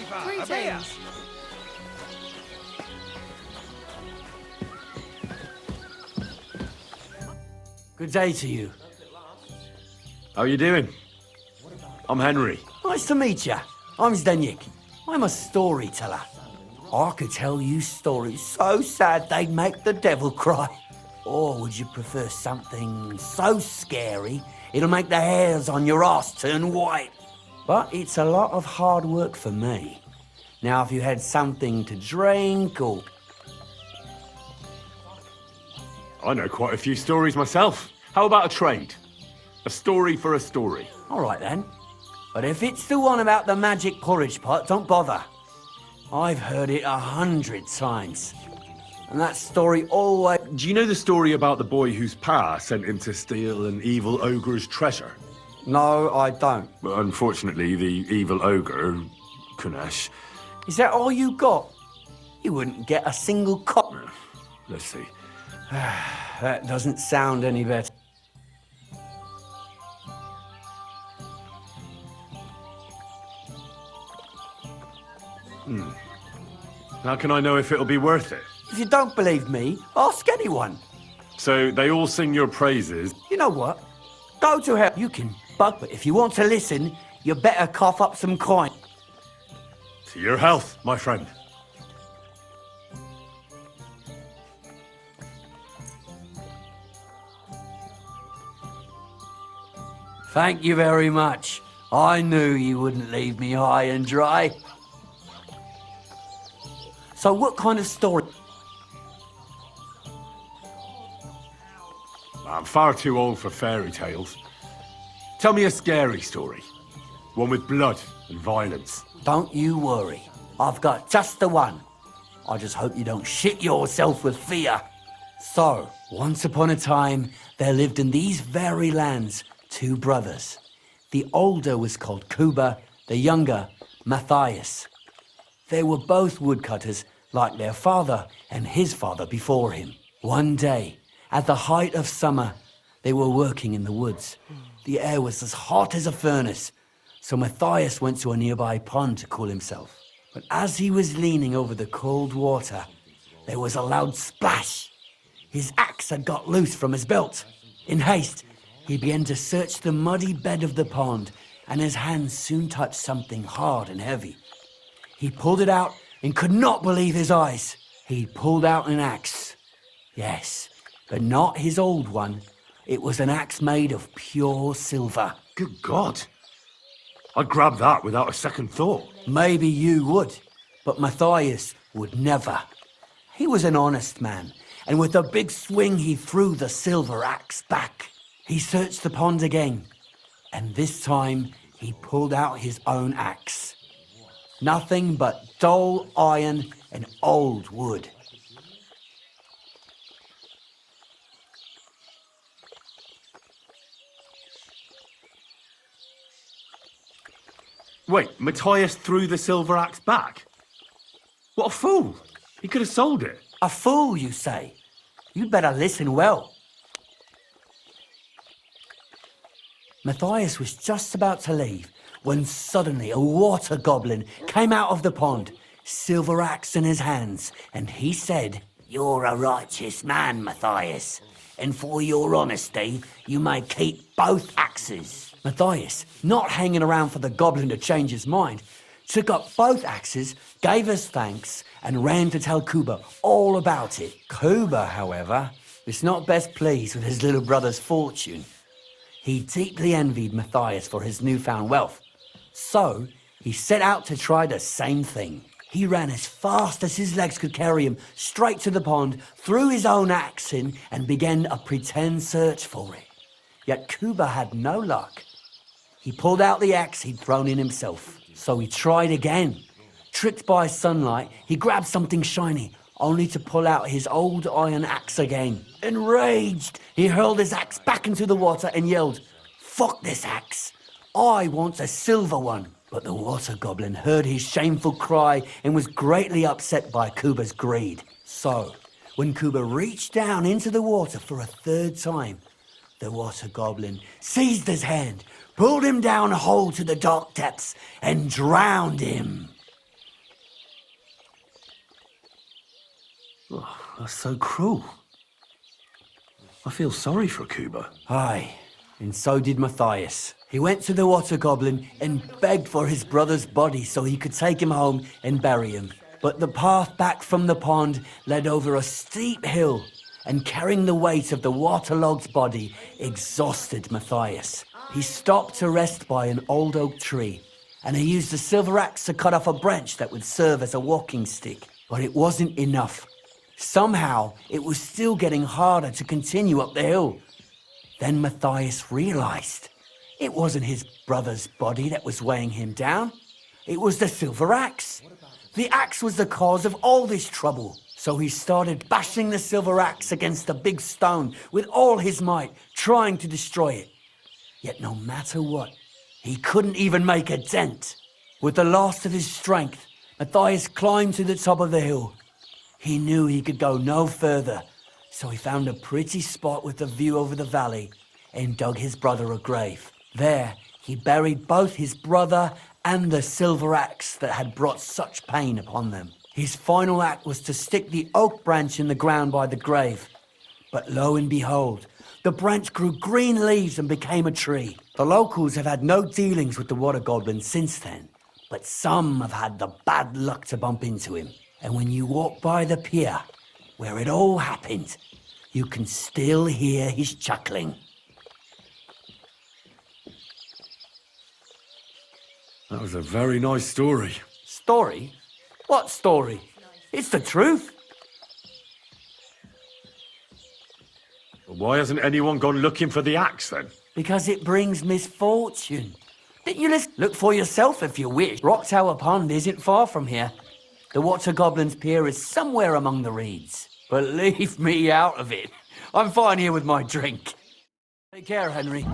Greetings. Good day to you. How are you doing? I'm Henry. Nice to meet you. I'm Zdeněk. I'm a storyteller. I could tell you stories so sad they'd make the devil cry. Or would you prefer something so scary it'll make the hairs on your ass turn white? But it's a lot of hard work for me. Now, if you had something to drink or... I know quite a few stories myself. How about a trade? A story for a story. All right, then. But if it's the one about the magic porridge pot, don't bother. I've heard it 100 times. And that story always... Do you know the story about the boy whose pa sent him to steal an evil ogre's treasure? No, I don't. But unfortunately, the evil ogre, Kunesh... Is that all you got? You wouldn't get a single cop. Let's see. That doesn't sound any better. How can I know if it'll be worth it? If you don't believe me, ask anyone. So they all sing your praises? You know what? Go to hell. You can bug, but if you want to listen, you better cough up some coin. To your health, my friend. Thank you very much. I knew you wouldn't leave me high and dry. So what kind of story? I'm far too old for fairy tales. Tell me a scary story. One with blood and violence. Don't you worry. I've got just the one. I just hope you don't shit yourself with fear. So, once upon a time, there lived in these very lands 2 brothers. The older was called Kuba, the younger, Matthias. They were both woodcutters, like their father and his father before him. One day, at the height of summer, they were working in the woods. The air was as hot as a furnace, so Matthias went to a nearby pond to cool himself. But as he was leaning over the cold water, there was a loud splash. His axe had got loose from his belt. In haste, he began to search the muddy bed of the pond, and his hands soon touched something hard and heavy. He pulled it out and could not believe his eyes. He pulled out an axe. Yes, but not his old one. It was an axe made of pure silver. Good God. I'd grab that without a second thought. Maybe you would, but Matthias would never. He was an honest man, and with a big swing he threw the silver axe back. He searched the pond again, and this time he pulled out his own axe. Nothing but dull iron and old wood. Wait, Matthias threw the silver axe back? What a fool! He could have sold it. A fool, you say? You'd better listen well. Matthias was just about to leave when suddenly a water goblin came out of the pond, silver axe in his hands, and he said, "You're a righteous man, Matthias, and for your honesty, you may keep both axes." Matthias, not hanging around for the goblin to change his mind, took up both axes, gave his thanks, and ran to tell Kuba all about it. Kuba, however, was not best pleased with his little brother's fortune. He deeply envied Matthias for his newfound wealth. So, he set out to try the same thing. He ran as fast as his legs could carry him straight to the pond, threw his own axe in, and began a pretend search for it. Yet Kuba had no luck. He pulled out the axe he'd thrown in himself. So he tried again. Tricked by sunlight, he grabbed something shiny, only to pull out his old iron axe again. Enraged, he hurled his axe back into the water and yelled, "Fuck this axe! I want a silver one." But the water goblin heard his shameful cry and was greatly upset by Kuba's greed. So, when Kuba reached down into the water for a third time, the water goblin seized his hand, pulled him down a hole to the dark depths, and drowned him. Oh, that's so cruel. I feel sorry for Kuba. Aye, and so did Matthias. He went to the water goblin and begged for his brother's body so he could take him home and bury him. But the path back from the pond led over a steep hill, and carrying the weight of the waterlogged body exhausted Matthias. He stopped to rest by an old oak tree, and he used a silver axe to cut off a branch that would serve as a walking stick. But it wasn't enough. Somehow, it was still getting harder to continue up the hill. Then Matthias realized it wasn't his brother's body that was weighing him down. It was the silver axe. The axe was the cause of all this trouble. So he started bashing the silver axe against a big stone with all his might, trying to destroy it. Yet no matter what, he couldn't even make a dent. With the last of his strength, Matthias climbed to the top of the hill. He knew he could go no further, so he found a pretty spot with a view over the valley and dug his brother a grave. There, he buried both his brother and the silver axe that had brought such pain upon them. His final act was to stick the oak branch in the ground by the grave. But lo and behold, the branch grew green leaves and became a tree. The locals have had no dealings with the water goblin since then, but some have had the bad luck to bump into him. And when you walk by the pier, where it all happened, you can still hear his chuckling. That was a very nice story. Story? What story? It's the truth. Why hasn't anyone gone looking for the axe then? Because it brings misfortune. Didn't you listen? Look for yourself if you wish. Rock Tower Pond isn't far from here. The Water Goblin's pier is somewhere among the reeds. But leave me out of it. I'm fine here with my drink. Take care, Henry.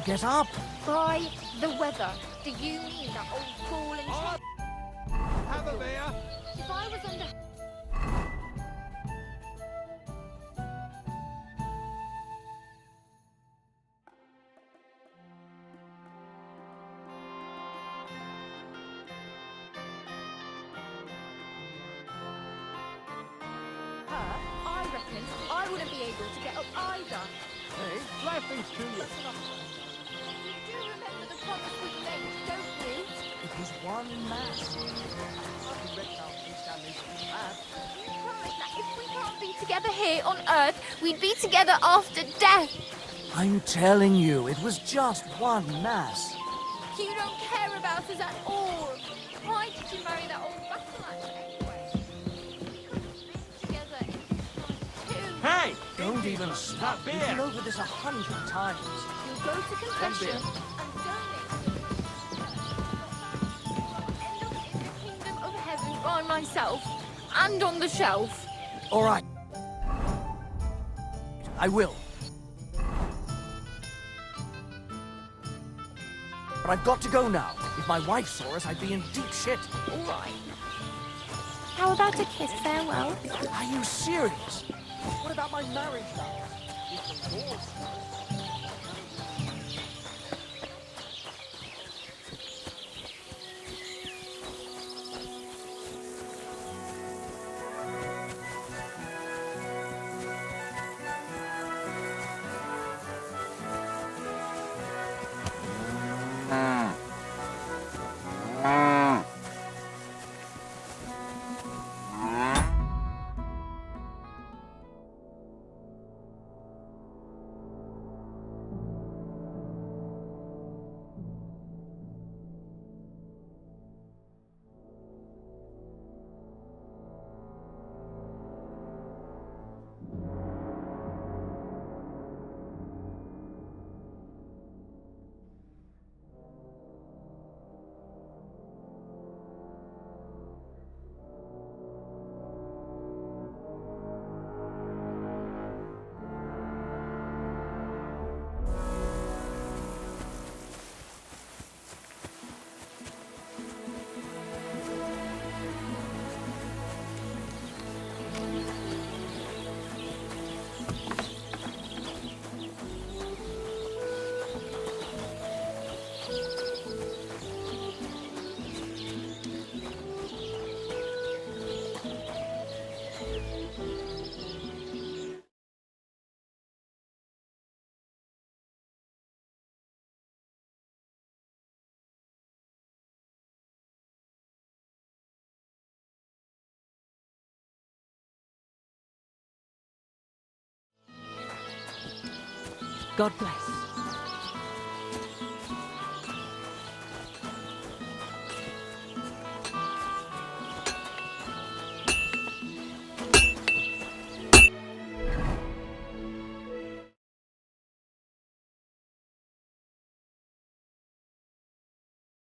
Get up! By the weather, do you mean that old fallen tree? Have a beer. If I was under... I reckon I wouldn't be able to get up either. Hey, blessings to you. You do remember the promise we made, don't you? It was one mass. I reckon I'll be standing for that. You promised that if we can't be together here on Earth, we'd be together after death. I'm telling you, it was just one mass. You don't care about us at all. Why did you marry that old battle axe anyway? We could have been together in this life Hey! Don't even stop. beer. We've been over this 100 times. too. You'll go to confession and donate. I'll end up in the kingdom of heaven by myself and on the shelf. All right. I will. But I've got to go now. If my wife saw us, I'd be in deep shit. All right. How about a kiss farewell? Are you serious? What about my marriage vows? If the Lord God bless.